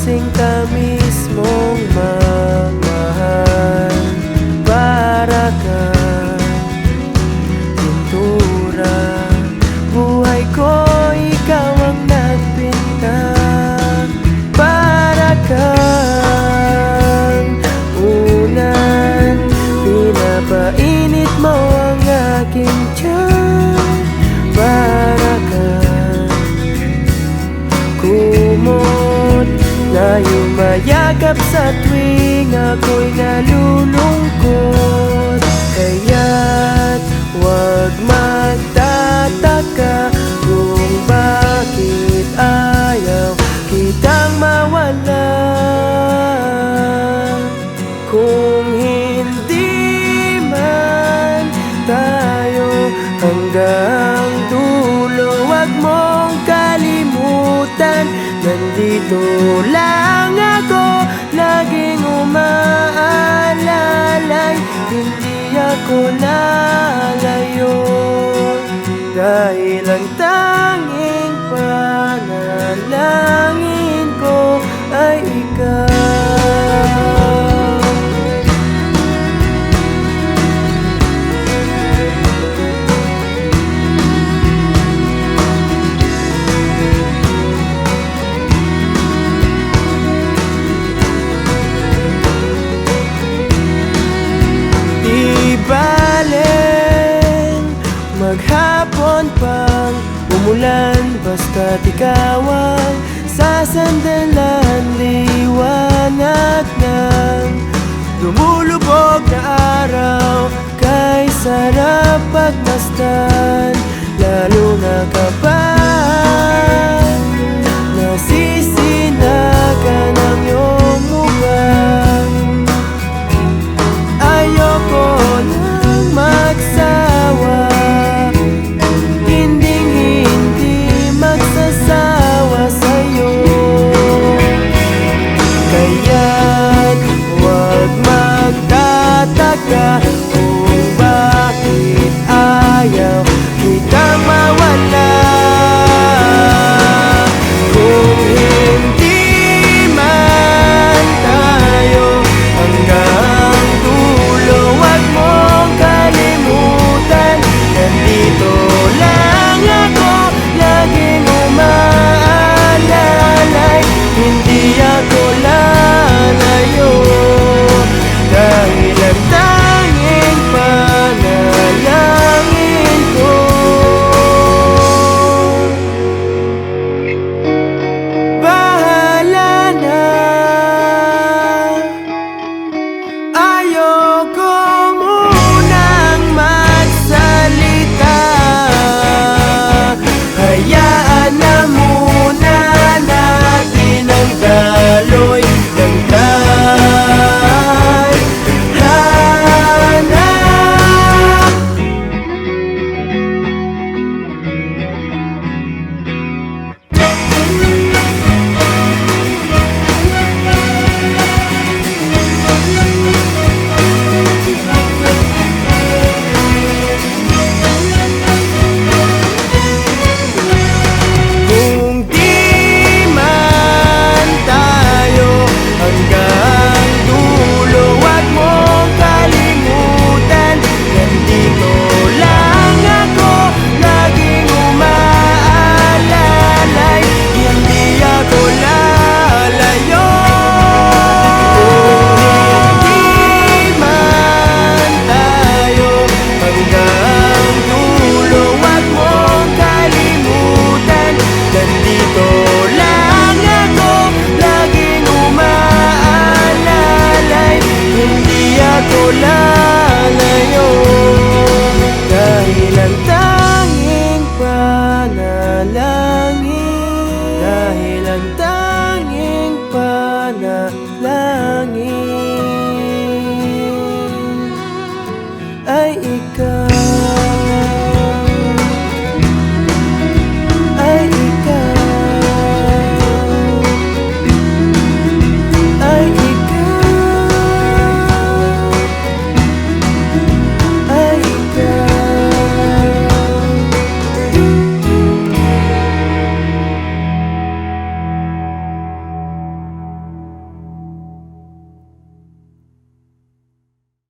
Sinta mismong magmahal. Para kang pintura, buhay ko ikaw ang nagpinta. Para kang unan, pinapainit mo ang aking tiyan. Para kang kumot na yumayakap sa tuwing ako'y nalulungkot. Kaya't huwag magtataka kung bakit ayaw kitang mawala. Kung hindi man tayo hanggang dulo, huwag mong kalimutan, nandito lang ako, laging umaalalay. Hindi ako lalayo, dahil ang tanging panalangin ko ay ikaw. Maghapon pang umulan, basta't ikaw ang sasandalan. Liwanag ng lumulubog na araw, kay sarap pagmasdan, lalo na kapag nasisinagan ang iyong mukha. Ayoko lang magsawa, kung bakit ayaw kitang mawala. manalangin, dahil ang tanging panalangin ay ikaw.